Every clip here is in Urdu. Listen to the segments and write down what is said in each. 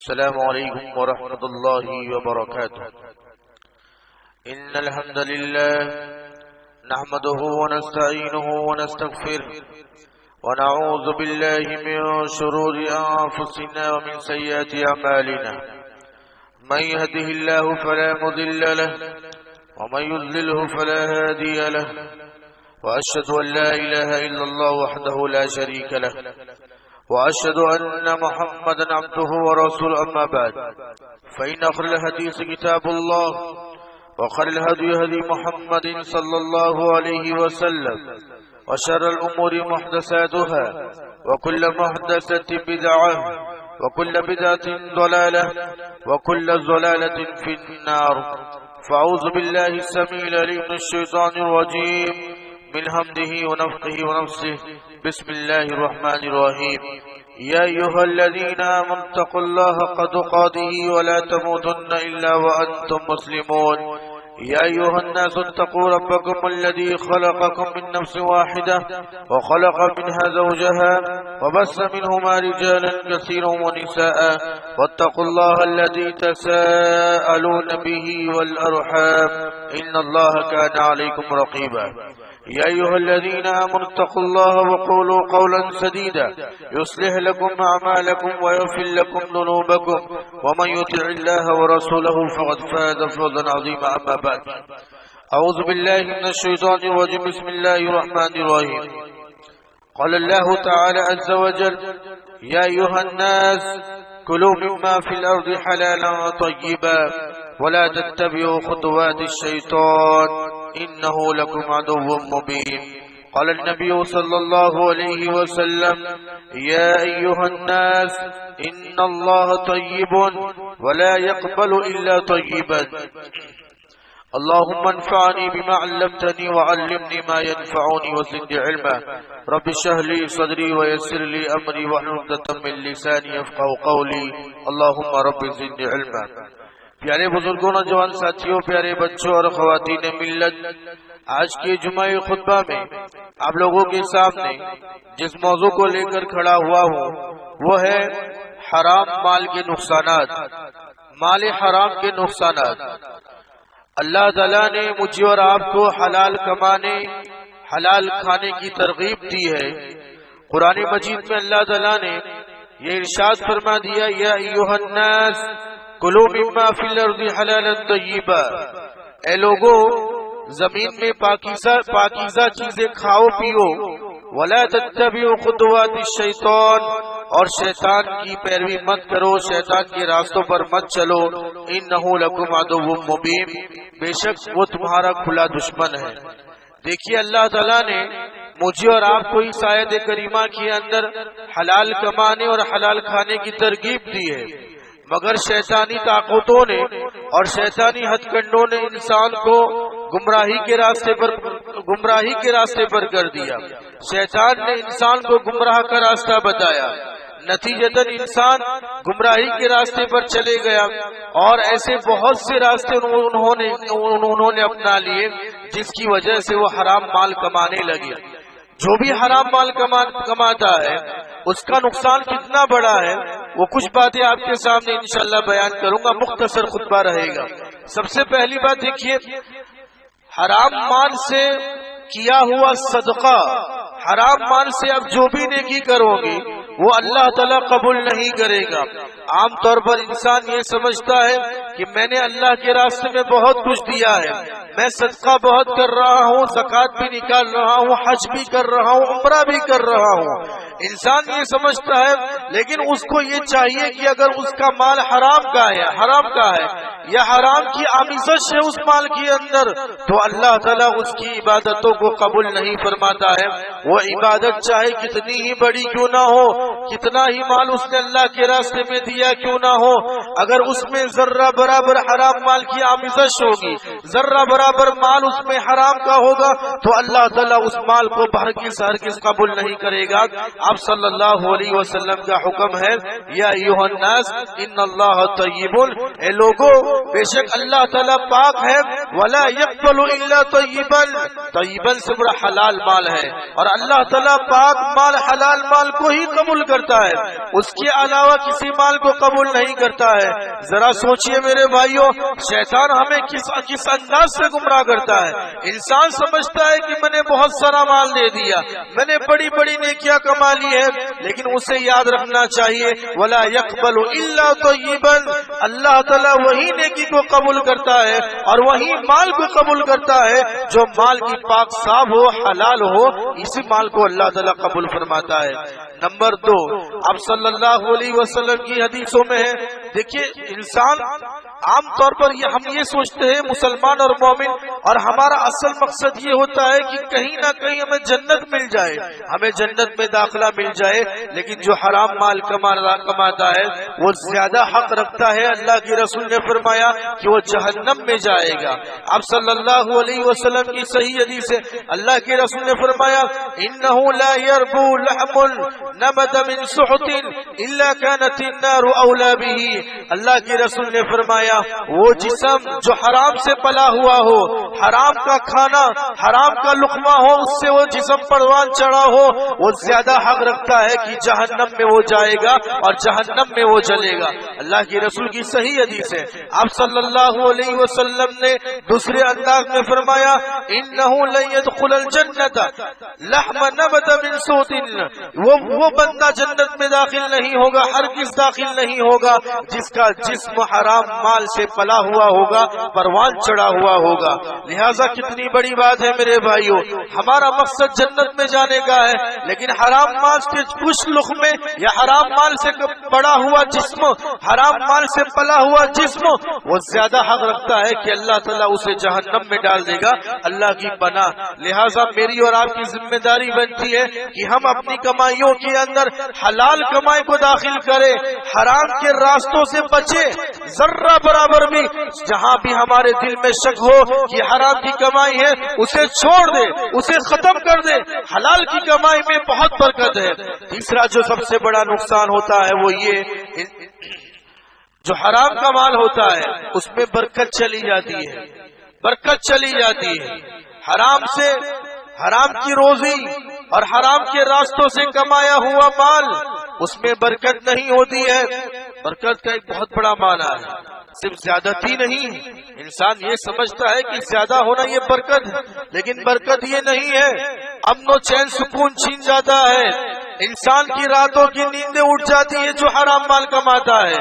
السلام عليكم ورحمة الله وبركاته. إن الحمد لله نحمده ونستعينه ونستغفره ونعوذ بالله من شرور أنفسنا ومن سيئات أعمالنا. من يهده الله فلا مضل له ومن يضلله فلا هادي له، وأشهد أن لا إله إلا الله وحده لا شريك له، وأشهد أن محمدا عبده ورسوله. أما بعد، فإن خير الحديث كتاب الله، وخير الهدي هدي محمد صلى الله عليه وسلم، وشر الأمور محدثاتها، وكل محدثة بدعة، وكل بدعة ضلالة، وكل ضلالة في النار. فأعوذ بالله السميع العليم من الشيطان الرجيم من همزه ونفخه ونفسه. بسم الله الرحمن الرحيم. يا أيها الذين آمنوا اتقوا الله حق تقاته ولا تموتن إلا وأنتم مسلمون. يا أيها الناس اتقوا ربكم الذي خلقكم من نفس واحدة وخلق منها زوجها وبث منهما رجالا كثيرا ونساء، واتقوا الله الذي تساءلون به والأرحام إن الله كان عليكم رقيبا. يا أيها الذين آمنوا اتقوا الله وقولوا قولا سديدا يصلح لكم أعمالكم ويغفر لكم ذنوبكم، ومن يطع الله ورسوله فقد فاز فوزا عظيما. أما بعد، أعوذ بالله من الشيطان الرجيم. بسم الله الرحمن الرحيم. قال الله تعالى عز وجل: يا أيها الناس كلوا مما في الأرض حلالا طيبا ولا تتبعوا خطوات الشيطان إنه لكم عدو مبين. قال النبي صلى الله عليه وسلم: يا أيها الناس إن الله طيب ولا يقبل إلا طيبا. اللهم انفعني بما علمتني وعلمني ما ينفعني وزدني علما. رب اشرح لي صدري ويسر لي أمري واحلل عقدة من لساني يفقهوا قولي. اللهم رب زدني علما. پیارے بزرگوں، نوجوان ساتھیوں، پیارے بچوں اور خواتین ملت، آج کے جمعہ خطبہ میں آپ لوگوں کے سامنے جس موضوع کو لے کر کھڑا ہوا ہوں وہ ہے حرام مال کے نقصانات، مال حرام کے نقصانات۔ اللہ تعالیٰ نے مجھے اور آپ کو حلال کمانے، حلال کھانے کی ترغیب دی ہے۔ قرآن مجید میں اللہ تعالیٰ نے یہ ارشاد فرما دیا: یا ایھا الناس کلوا مما فی الارض حلالا طیبا، اے لوگو زمین میں پاکیزہ چیزیں کھاؤ پیو، ولا تتبعوا خطوات الشیطان، اور شیطان کی پیروی مت کرو، شیطان کے راستوں پر مت چلو، انہ لکم عدو مبین، بے شک وہ تمہارا کھلا دشمن ہے۔ دیکھیے، اللہ تعالیٰ نے مجھے اور آپ کو اس آیت کریمہ کے اندر حلال کمانے اور حلال کھانے کی ترغیب دی ہے، مگر شیطانی طاقتوں نے اور شیطانی ہتھ کنڈوں نے انسان کو گمراہی کے راستے پر کر دیا۔ شیطان نے انسان کو گمراہ کا راستہ بتایا، نتیجتاً انسان گمراہی کے راستے پر چلے گیا، اور ایسے بہت سے راستے انہوں نے اپنا لیے جس کی وجہ سے وہ حرام مال کمانے لگے۔ جو بھی حرام مال کماتا ہے اس کا نقصان کتنا بڑا ہے، وہ کچھ باتیں آپ کے سامنے انشاءاللہ بیان کروں گا، مختصر خطبہ رہے گا۔ سب سے پہلی بات دیکھیے، حرام مال سے کیا ہوا صدقہ، حرام مال سے اب جو بھی نیکی کرو گے وہ اللہ تعالیٰ قبول نہیں کرے گا۔ عام طور پر انسان یہ سمجھتا ہے کہ میں نے اللہ کے راستے میں بہت کچھ دیا ہے، میں صدقہ بہت کر رہا ہوں، زکوٰۃ بھی نکال رہا ہوں، حج بھی کر رہا ہوں، عمرہ بھی کر رہا ہوں۔ انسان یہ سمجھتا ہے، لیکن اس کو یہ چاہیے کہ اگر اس کا مال حرام کا ہے یا حرام کی آمیزش ہے اس مال کے اندر، تو اللہ تعالیٰ اس کی عبادتوں کو قبول نہیں فرماتا ہے۔ وہ عبادت چاہے کتنی ہی بڑی کیوں نہ ہو، کتنا ہی مال اس نے اللہ کے راستے میں دیا کیوں نہ ہو، اگر اس میں ذرہ برابر حرام مال کی آمیزش ہوگی، ذرہ برابر مال اس میں حرام کا ہوگا، تو اللہ تعالیٰ اس مال کو ہرگز قبول نہیں کرے گا۔ آپ صلی اللہ علیہ وسلم کا حکم ہے: یا ایھا الناس ان اللہ طیب، اے لوگو بے شک اللہ تعالیٰ پاک ہے، ولا یقبل الا طیبا، طیبا سے بڑا حلال مال ہے، اور اللہ تعالیٰ پاک مال حلال مال کو ہی قبول کرتا ہے، اس کے علاوہ کسی مال کو قبول نہیں کرتا ہے۔ ذرا سوچئے میرے بھائیوں، شیطان ہمیں کس انداز سے گمراہ کرتا ہے۔ انسان سمجھتا ہے کہ میں نے بہت سارا مال دے دیا، میں نے بڑی بڑی نیکیاں کما لی ہے، لیکن اسے یاد رکھنا چاہیے ولا یقبل الا طیبا، اللہ تعالیٰ وہی نیکی کو قبول کرتا ہے اور وہی مال کو قبول کرتا ہے جو مال کی پاک صاف ہو، حلال ہو، اسی مال کو اللہ تعالیٰ قبول فرماتا ہے۔ نمبر 2، آپ صلی اللہ علیہ وسلم کی حدیثوں میں ہے، دیکھیے انسان عام طور پر ہم یہ سوچتے ہیں مسلمان اور مومن، اور ہمارا اصل مقصد یہ ہوتا ہے کہ کہیں نہ کہیں ہمیں جنت مل جائے، ہمیں جنت میں داخلہ مل جائے، لیکن جو حرام مال کماتا ہے وہ زیادہ حق رکھتا ہے۔ اللہ کے رسول نے فرمایا کہ وہ جہنم میں جائے گا۔ آپ صلی اللہ علیہ وسلم کی صحیح حدیث ہے، اللہ کے رسول نے فرمایا انه لا يربو لحم نبت من سحت الا كانت النار اولى به، اللہ کے رسول نے فرمایا وہ جسم جو حرام سے پلا ہوا ہو، حرام کا کھانا، حرام کا لقمہ ہو، اس سے وہ جسم پروان چڑھا ہو، وہ زیادہ حق رکھتا ہے کہ جہنم میں وہ جائے گا اور جہنم میں وہ جلے گا۔ اللہ کے رسول کی صحیح حدیث ہے، آپ صلی اللہ علیہ وسلم نے دوسرے انداز میں فرمایا انه لن يدخل الجنة لحم نبت من سوت، وہ بندہ جنت میں داخل نہیں ہوگا، ہرگز داخل نہیں ہوگا جس کا جسم حرام مال سے پلا ہوا ہوگا، پروان چڑھا ہوا ہوگا۔ لہٰذا کتنی بڑی بات ہے میرے بھائیوں، ہمارا مقصد جنت میں جانے کا ہے، لیکن حرام مال کے کچھ لقمے یا حرام مال سے پڑا ہوا جسم، حرام مال سے پلا ہوا جسم، وہ زیادہ حق رکھتا ہے کہ اللہ تعالیٰ اسے جہنم میں ڈال دے گا، اللہ کی پناہ۔ لہٰذا میری اور آپ کی ذمہ داری بنتی ہے کہ ہم اپنی کمائیوں کے اندر حلال کمائی کو داخل کریں، حرام کے راستوں سے بچے، ذرہ برابر بھی جہاں بھی ہمارے دل میں شک ہو کہ حرام کی کمائی ہے اسے چھوڑ دے، اسے ختم کر دے، حلال کی کمائی میں بہت برکت ہے۔ تیسرا جو سب سے بڑا نقصان ہوتا ہے وہ یہ، جو حرام کا مال ہوتا ہے اس میں برکت چلی جاتی ہے، برکت چلی جاتی ہے۔ حرام سے، حرام کی روزی اور حرام کے راستوں سے کمایا ہوا مال، اس میں برکت نہیں ہوتی ہے۔ برکت کا ایک بہت بڑا معنی ہے، صرف زیادتی نہیں۔ انسان یہ سمجھتا ہے کہ زیادہ ہونا یہ برکت، لیکن برکت یہ نہیں ہے۔ امن و چین سکون چھین جاتا ہے، انسان کی راتوں کی نیندیں اٹھ جاتی ہیں جو حرام مال کماتا ہے،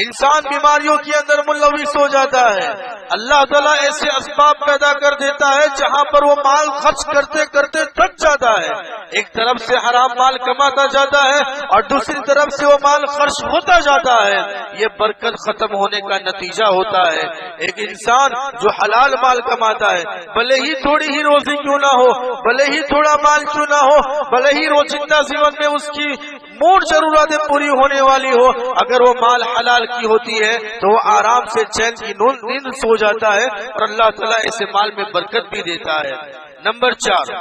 انسان بیماریوں کے اندر ملوث ہو جاتا ہے۔ اللہ تعالیٰ ایسے اسباب پیدا کر دیتا ہے جہاں پر وہ مال خرچ کرتے کرتے تھک جاتا ہے، ایک طرف سے حرام مال کماتا جاتا ہے اور دوسری طرف سے وہ مال خرچ ہوتا جاتا ہے، یہ برکت ختم ہونے کا نتیجہ ہوتا ہے۔ ایک انسان جو حلال مال کماتا ہے، بھلے ہی تھوڑی ہی روزی کیوں نہ ہو، بھلے ہی تھوڑا مال کیوں نہ ہو، بھلے ہی روزمرہ جیون میں اس کی موڑ ضرورتیں پوری ہونے والی ہو، اگر وہ مال حلال کی ہوتی ہے تو وہ آرام سے چین کی نیند سو جاتا ہے، اور اللہ تعالیٰ ایسے مال میں برکت بھی دیتا ہے۔ نمبر 4،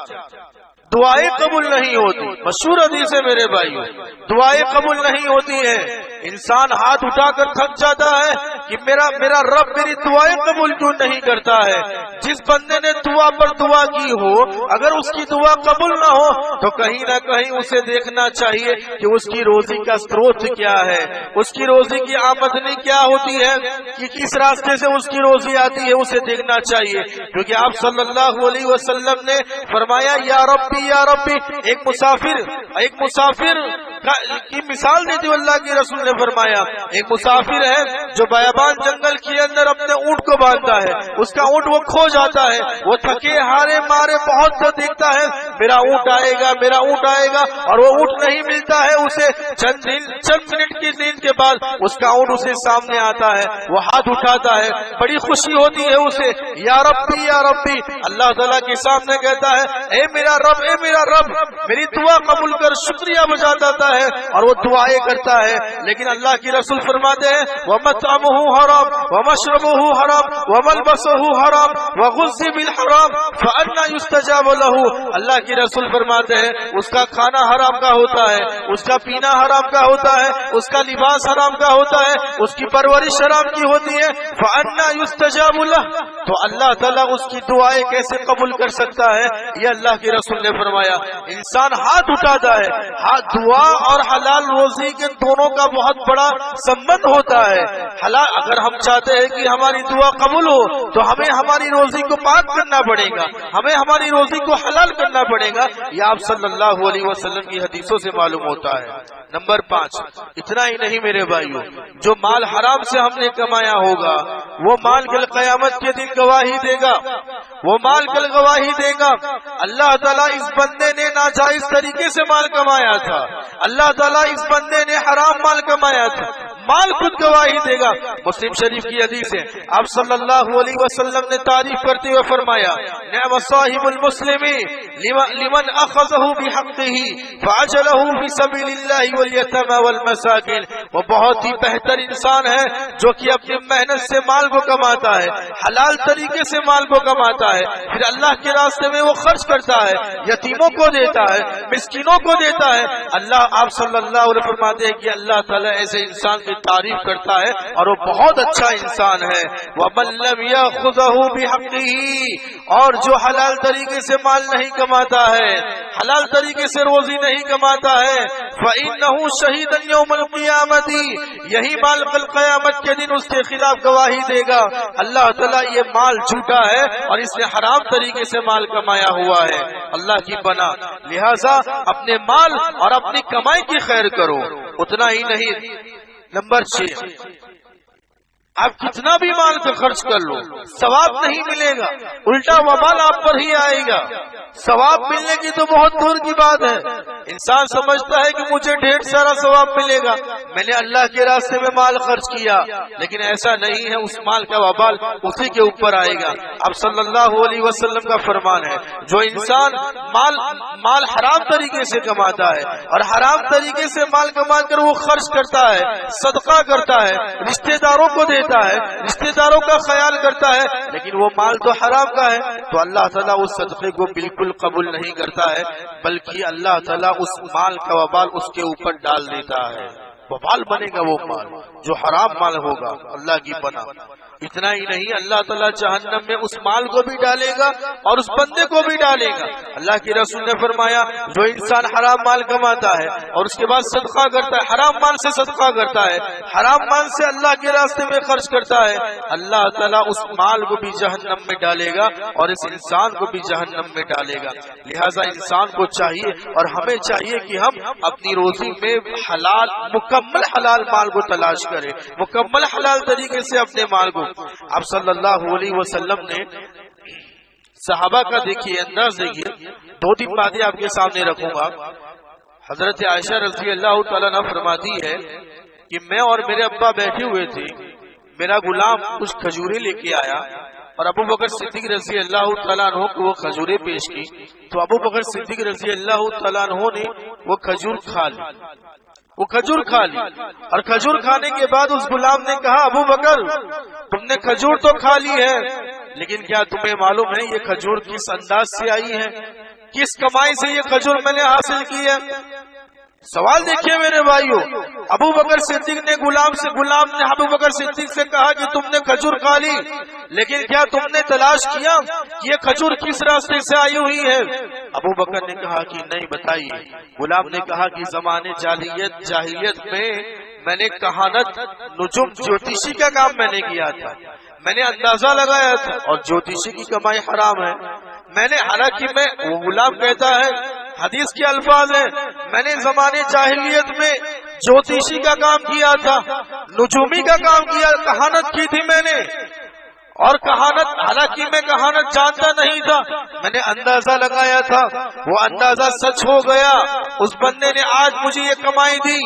دعائیں قبول نہیں ہوتی۔ مشہور حدیث ہے میرے بھائیو، دعائیں قبول نہیں ہوتی ہیں۔ انسان ہاتھ اٹھا کر تھک جاتا ہے کہ میرا رب میری دعائیں قبول کیوں نہیں کرتا ہے۔ جس بندے نے دعا پر دعا کی ہو، اگر اس کی دعا قبول نہ ہو تو کہیں نہ کہیں اسے دیکھنا چاہیے کہ اس کی روزی کا سروت کیا ہے، اس کی روزی کی آمدنی کیا ہوتی ہے، کہ کس راستے سے اس کی روزی آتی ہے، اسے دیکھنا چاہیے۔ کیونکہ آپ صلی اللہ علیہ وسلم نے فرمایا یا ربی یا ربی، ایک مسافر کی مثال دیتی اللہ کے رسول نے فرمایا، ایک مسافر ہے جو بیابان جنگل کے اندر اپنے اونٹ کو باندھتا ہے، اس کا اونٹ وہ کھو جاتا ہے، وہ تھکے ہارے مارے بہت سے دیکھتا ہے میرا اونٹ آئے گا میرا اونٹ آئے گا، اور وہ اونٹ نہیں ملتا ہے۔ اسے چند منٹ کی نیند کے بعد اس کا اونٹ اسے سامنے آتا ہے، وہ ہاتھ اٹھاتا ہے، بڑی خوشی ہوتی ہے اسے، یا ربی یا ربی، اللہ تعالیٰ کے سامنے کہتا ہے اے میرا رب اے میرا رب، میری دعا قبول کر، شکریہ بجا دیتا ہے اور وہ دعائیں کرتا ہے۔ لیکن اللہ کی رسول فرماتے ہیں وَمَتَّ ومطعمه حرام ومشربه حرام وملبسه حرام وغذي بالحرام فأنى يستجاب له. اللہ کے رسول فرماتے ہیں اس کا کھانا حرام کا ہوتا ہے، اس کا پینا حرام کا ہوتا ہے، اس کا لباس حرام کا ہوتا ہے، اس کی پرورش حرام کی ہوتی ہے. فأنى يستجاب له، تو اللہ تعالیٰ اس کی دعائیں کیسے قبول کر سکتا ہے؟ یہ اللہ کے رسول نے فرمایا. انسان ہاتھ اٹھاتا ہے، ہاتھ دعا اور حلال روزی کے دونوں کا بہت بڑا سمبند ہوتا ہے. حلال اگر ہم چاہتے ہیں کہ ہماری دعا قبول ہو تو ہمیں ہماری روزی کو پاک کرنا پڑے گا، ہمیں ہماری روزی کو حلال کرنا پڑے گا. یہ آپ صلی اللہ علیہ وسلم کی حدیثوں سے معلوم ہوتا ہے. نمبر 5، اتنا ہی نہیں میرے بھائیوں، جو مال حرام سے ہم نے کمایا ہوگا وہ مال کل قیامت کے دن گواہی دے گا، وہ مال کل گواہی دے گا. اللہ تعالیٰ اس بندے نے ناجائز طریقے سے مال کمایا تھا، اللہ تعالیٰ اس بندے نے حرام مال کمایا تھا، مال خود گواہی دے گا. مسلم شریف کی حدیث ہے، آپ صلی اللہ علیہ وسلم نے تعریف کرتے ہوئے فرمایا نعم صاحب المسلم لمن اخذه بحقه فعجله في سبيل الله والیتامى والمساکین. وہ بہت ہی بہتر انسان ہے جو کہ اپنی محنت سے مال کو کماتا ہے، حلال طریقے سے مال کو کماتا ہے، پھر اللہ کے راستے میں وہ خرچ کرتا ہے، یتیموں کو دیتا ہے، مسکینوں کو دیتا ہے. اللہ آپ صلی اللہ علیہ وسلم فرماتے ہیں کہ اللہ تعالیٰ ایسے انسان کی تعریف کرتا ہے اور وہ بہت اچھا انسان ہے. وَمَن لَّمْ يَأْخُذْهُ بِحَقِّهِ، اور جو حلال طریقے سے مال نہیں کماتا ہے، حلال طریقے سے روزی نہیں کماتا ہے، فَإِنَّهُ شَهِيدٌ يَوْمَ الْقِيَامَةِ، یہی مال کل قیامت کے دن اس کے خلاف گواہی دے گا. اللہ تعالیٰ یہ مال جھوٹا ہے اور اس نے حرام طریقے سے مال کمایا ہوا ہے. اللہ کی بنا، لہذا اپنے مال اور اپنی کمائی کی خیر کرو. اتنا ہی نہیں، نمبر 6، آپ کتنا بھی مال کا خرچ کر لو ثواب نہیں ملے گا، الٹا وبال آپ پر ہی آئے گا. ثواب ملنے کی تو بہت دور کی بات ہے. انسان سمجھتا ہے کہ مجھے ڈھیر سارا ثواب ملے گا، میں نے اللہ کے راستے میں مال خرچ کیا، لیکن ایسا نہیں ہے. اس مال کا وبال اسی کے اوپر آئے گا. اب صلی اللہ علیہ وسلم کا فرمان ہے جو انسان مال حرام طریقے سے کماتا ہے اور حرام طریقے سے مال کما کر وہ خرچ کرتا ہے، صدقہ کرتا ہے، رشتہ داروں کو دیتا ہے، رشتہ داروں کا خیال کرتا ہے، لیکن وہ مال تو حرام کا ہے، تو اللہ تعالیٰ اس صدقے کو بالکل قبول نہیں کرتا ہے، بلکہ اللہ تعالیٰ اس مال کا وبال اس کے اوپر ڈال دیتا ہے. وبال بنے گا وہ مال جو حرام مال ہوگا. اللہ کی پناہ. اتنا ہی نہیں، اللہ تعالیٰ جہنم میں اس مال کو بھی ڈالے گا اور اس بندے کو بھی ڈالے گا. اللہ کے رسول نے فرمایا جو انسان حرام مال کماتا ہے اور اس کے بعد صدقہ کرتا ہے، حرام مال سے صدقہ کرتا ہے، حرام مال سے اللہ کے راستے میں خرچ کرتا ہے، اللہ تعالیٰ اس مال کو بھی جہنم میں ڈالے گا اور اس انسان کو بھی جہنم میں ڈالے گا. لہذا انسان کو چاہیے اور ہمیں چاہیے کہ ہم اپنی روزی میں حلال، مکمل حلال مال کو تلاش کریں، مکمل حلال طریقے سے اپنے مال کو. آپ صلی اللہ علیہ وسلم نے صحابہ کا دیکھیے انداز دیکھیے. 2-3 باتیں آپ کے سامنے رکھوں گا. حضرت عائشہ رضی اللہ تعالیٰ عنہ فرماتی ہے کہ میں اور میرے ابا بیٹھے ہوئے تھے، میرا غلام کچھ کھجوریں لے کے آیا اور ابو بکر صدیق رضی اللہ تعالیٰ عنہ کو وہ کھجوریں پیش کی، تو ابو بکر صدیق رضی اللہ تعالیٰ عنہ نے وہ کھجور کھا لی، وہ کھجور کھا لی. اور کھجور کھانے کے بعد اس غلام نے کہا ابو بکر تم نے کھجور تو کھا لی ہے، لیکن کیا تمہیں معلوم ہے یہ کھجور کس انداز سے آئی ہے، کس کمائی سے یہ کھجور میں نے حاصل کی ہے؟ سوال دیکھیے میرے بھائیوں. ابو بکر صدیق نے غلام نے ابو بکر صدیق سے کہا کہ تم نے کھجور کھا لی، لیکن کیا تم نے تلاش کیا کہ یہ کھجور کس راستے سے آئی ہوئی ہے؟ ابو بکر نے کہا کہ نہیں، بتائیے. غلام نے کہا کہ زمانے جاہلیت میں نے کہانت، نجوم، جوتشی کا کام میں نے کیا تھا، میں نے اندازہ لگایا تھا، اور جوتشی کی کمائی حرام ہے. میں نے حالانکہ وہ غلام کہتا ہے، حدیث کے الفاظ ہیں، میں نے زمانے جاہلیت میں جوتشی کا کام کیا تھا، نجومی کا کام کیا، کہانت کی تھی میں نے، اور کہانت، حالانکہ میں کہانت جانتا نہیں تھا، میں نے اندازہ لگایا تھا، وہ اندازہ سچ ہو گیا. اس بندے نے آج مجھے یہ کمائی دی،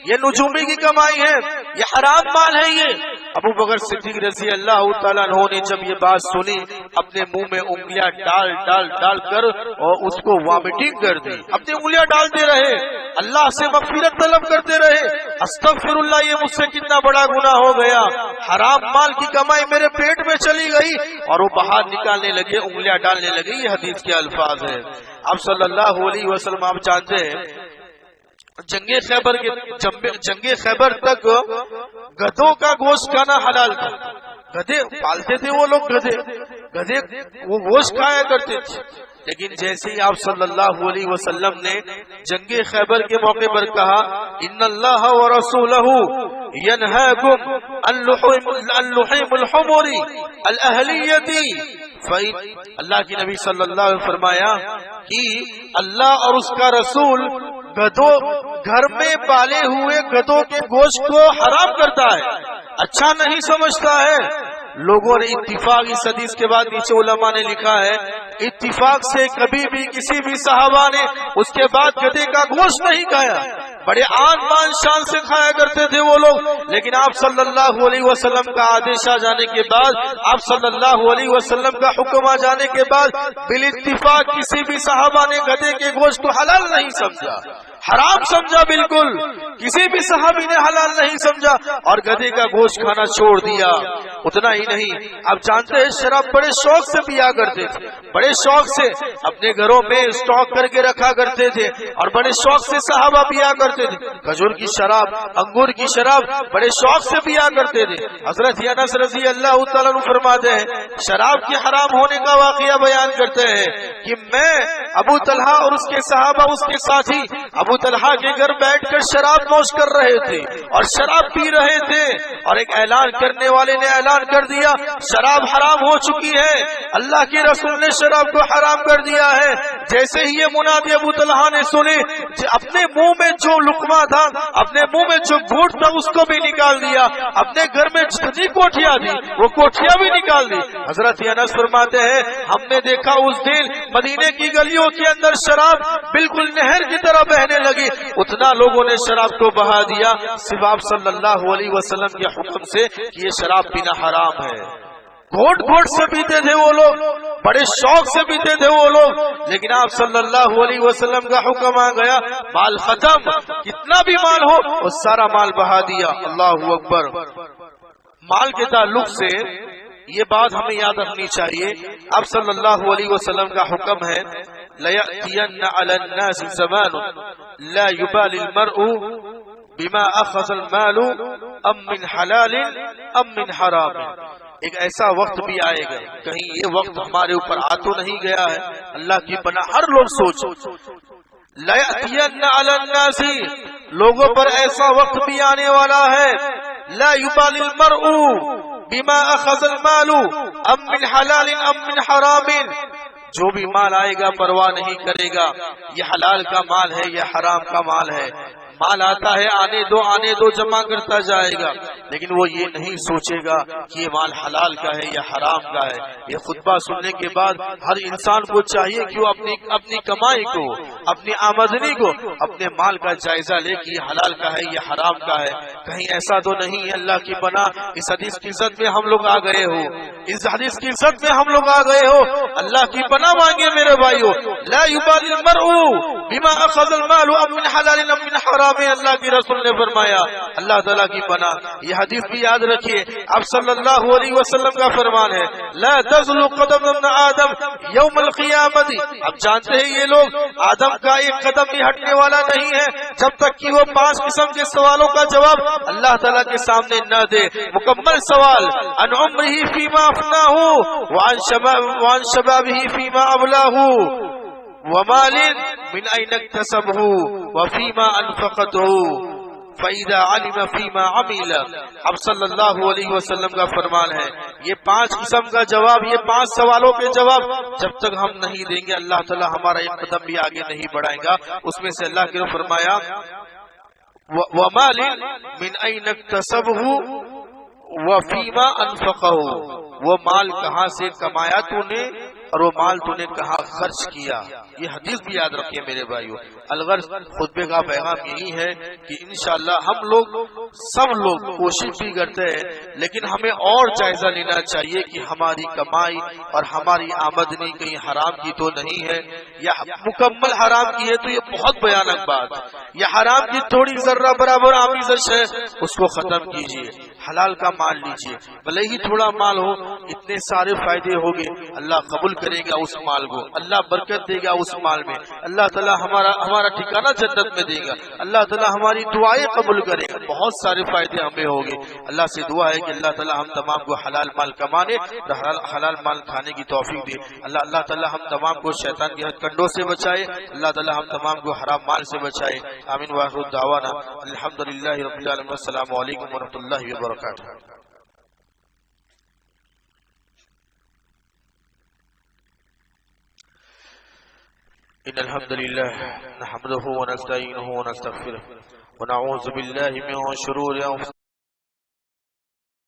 یہ نجومی کی کمائی ہے، یہ حرام مال ہے. یہ ابو بکر صدیق رضی اللہ تعالیٰ عنہ نے جب یہ بات سنی، اپنے منہ میں انگلیاں ڈال کر اور اس کو وامٹنگ کر دی. اپنی انگلیاں ڈالتے رہے، اللہ سے مغفرت طلب کرتے رہے، استغفر اللہ، یہ مجھ سے کتنا بڑا گناہ ہو گیا. حرام مال کی کمائی میرے پیٹ میں چلی گئی اور وہ باہر نکالنے لگے، انگلیاں ڈالنے لگے. یہ حدیث کے الفاظ ہیں. اب صلی اللہ علیہ وسلم آپ جانتے ہیں جنگ خیبر تک گدھوں کا گوشت کھانا حلال تھا. گدھے پالتے تھے وہ لوگ، گدھے وہ گوشت کھایا کرتے تھے. لیکن جیسے ہی آپ صلی اللہ علیہ وسلم نے جنگ خیبر کے موقع پر کہا ان اللہ ورسولہ ینہاکم عن لحوم الحمر الاہلیۃ، اللہ کی نبی صلی اللہ علیہ وسلم فرمایا کہ اللہ اور اس کا رسول گدھوں گھر میں پالے ہوئے گدھوں کے گوشت کو حرام کرتا ہے، اچھا نہیں سمجھتا ہے. لوگوں نے اتفاق، اس حدیث کے بعد نیچے علماء نے لکھا ہے اتفاق سے کبھی بھی کسی بھی صحابہ نے اس کے بعد گدھے کا گوشت نہیں کھایا. بڑے آن بان شان سے کھایا کرتے تھے وہ لوگ. لیکن آپ صلی اللہ علیہ وسلم کا آدیش آ جانے کے بعد، آپ صلی اللہ علیہ وسلم کا حکم آ جانے کے بعد بالاتفاق کسی بھی صحابہ نے گدھے کے گوشت کو حلال نہیں سمجھا، حرام سمجھا. بالکل کسی بھی صحابی نے حلال نہیں سمجھا اور گدھے کا گوشت کھانا چھوڑ دیا. اتنا ہی نہیں، آپ جانتے ہیں شراب بڑے شوق سے پیا کرتے تھے، بڑے شوق سے اپنے گھروں میں اسٹاک کر کے رکھا کرتے تھے اور بڑے شوق سے صحابہ پیا کرتے تھے. کھجور کی شراب، انگور کی شراب بڑے شوق سے پیا کرتے تھے. حضرت انس رضی اللہ تعالیٰ عنہ فرماتے ہیں شراب کے حرام ہونے کا واقعہ بیان کرتے ہیں کہ میں ابو طلحہ اور اس کے صحابہ، اس کے ساتھی ابو طلحہ کے گھر بیٹھ کر شراب نوش کر رہے تھے اور شراب پی رہے تھے اور ایک اعلان کرنے والے نے اعلان کر دیا شراب حرام ہو چکی ہے، اللہ کے رسول نے شراب کو حرام کر دیا ہے. جیسے ہی یہ منادی ابو طلحہ نے سنے، اپنے منہ میں جو لقمہ تھا، اپنے منہ میں جو گھونٹ تھا اس کو بھی نکال دیا، اپنے گھر میں جتنی کوٹھیاں تھی وہ کوٹھیاں بھی نکال دی. حضرت انس فرماتے ہیں ہم نے دیکھا اس دن مدینے کی گلیوں کے اندر شراب بالکل نہر کی طرح بہنے لگی. اتنا لوگوں نے شراب کو بہا دیا صرف آپ صلی اللہ علیہ وسلم کے حکم سے کہ یہ شراب پینا حرام ہے. گھوٹ گھوٹ سے پیتے تھے وہ لوگ، بڑے شوق سے پیتے تھے وہ لوگ. لیکن آپ صلی اللہ علیہ وسلم کا حکم آ گیا مال ختم، کتنا بھی مال ہو وہ سارا مال بہا دیا. اللہ اکبر. مال کے تعلق سے یہ بات ہمیں یاد رکھنی چاہیے. اب صلی اللہ علیہ وسلم کا حکم ہے لَيَأْتِيَنَّ عَلَى النَّاسِ زَمَانٌ لَا يُبَالِ الْمَرْءُ بِمَا أَخَذَ الْمَالُ أَمْ مِنْ حَلَالٍ أَمْ مِنْ حَرَامٍ. ایک ایسا وقت بھی آئے گا، کہیں یہ وقت ہمارے اوپر آ تو نہیں گیا ہے؟ اللہ کی پناہ ہر لوگ سوچو. لَيَأْتِيَنَّ عَلَى النَّاسِ، لوگوں پر ایسا وقت بھی آنے والا ہے لَا يُبَالِ الْمَرْءُ بِمَا أَخَذَ الْمَالُ أَمْ مِنْ حَلَالٍ أَمْ مِنْ حَرَامٍ. جو بھی مال آئے گا پرواہ نہیں کرے گا یہ حلال کا مال ہے یا حرام کا مال ہے. مال آتا ہے آنے دو جمع کرتا جائے گا، لیکن وہ یہ نہیں سوچے گا کہ یہ مال حلال کا ہے یا حرام کا ہے. یہ خطبہ سننے کے بعد ہر انسان کو چاہیے کہ وہ اپنی کمائی کو، اپنی آمدنی کو، اپنے مال کا جائزہ لے کہ یہ حلال کا ہے یا حرام کا ہے. کہیں ایسا تو نہیں ہے اللہ کی پناہ اس حدیث کی عزت میں ہم لوگ آ گئے ہو، اس حدیث کی عزت میں ہم لوگ آ گئے ہو. اللہ کی پناہ مانگے میرے بھائیو. لا يبالي المرء بما اخذ المال ام من حلال ام من حرام. اللہ کی رسول نے فرمایا اللہ تعالیٰ کی پناہ. یہ حدیث بھی یاد رکھیے، اب صلی اللہ علیہ وسلم کا فرمان ہے لا تزل قدم ابن آدم یوم القیامت. اب جانتے ہیں یہ لوگ آدم کا ایک قدم بھی ہٹنے والا نہیں ہے جب تک کہ وہ 5 قسم کے سوالوں کا جواب اللہ تعالیٰ کے سامنے نہ دے. مکمل سوال عن عمرہ فیما افناہ وعن شبابہ فیما ابلاہ ومال من أين اكتسبه وفيما أنفقته فإذا علم فيما عمل. اب صلی اللہ علیہ وسلم کا فرمان ہے یہ 5 قسم کا جواب، یہ 5 سوالوں کے جواب جب تک ہم نہیں دیں گے اللہ تعالی ہمارا ایک قدم بھی آگے نہیں بڑھائے گا. اس میں سے اللہ نے فرمایا ومال من أين اكتسبه وفيما أنفقه. وہ مال کہاں سے کمایا تو نے اور وہ مال تو نے کہاں خرچ کیا. یہ حدیث بھی یاد رکھیے میرے بھائیو. الغرض خطبے کا پیغام یہی ہے کہ انشاءاللہ ہم لوگ سب لوگ کوشش بھی کرتے ہیں، لیکن ہمیں اور جائزہ لینا چاہیے کہ ہماری کمائی اور ہماری آمدنی کہیں حرام کی تو نہیں ہے یا مکمل حرام کی ہے تو یہ بہت بھیانک بات. یا حرام کی تھوڑی ذرہ برابر آمیزش ہے اس کو ختم کیجیے. حلال کا مال لیجئے، بھلے ہی تھوڑا مال ہو، اتنے سارے فائدے ہوگے، اللہ قبول کرے گا اس مال کو، اللہ برکت دے گا اس مال میں، اللہ تعالیٰ ہمارا ٹھکانہ جنت میں دے گا، اللہ تعالیٰ ہماری دعائیں قبول کرے گا، بہت سارے فائدے ہمیں ہوگے۔ اللہ سے دعا ہے کہ اللہ تعالیٰ ہم تمام کو حلال مال کمانے، حلال مال کھانے کی توفیق دے۔ اللہ تعالیٰ ہم تمام کو شیطان کے ہتھ کنڈوں سے بچائے، اللہ تعالیٰ ہم تمام کو حرام مال سے بچائے۔ آمین وآخر دعوانا الحمدللہ رب العالمین، السلام علیکم ورحمۃ اللہ وبرکاتہ۔ ان الحمد للہ نحمده ونستعینه ونستغفره ونعوذ باللہ من شرور انفسنا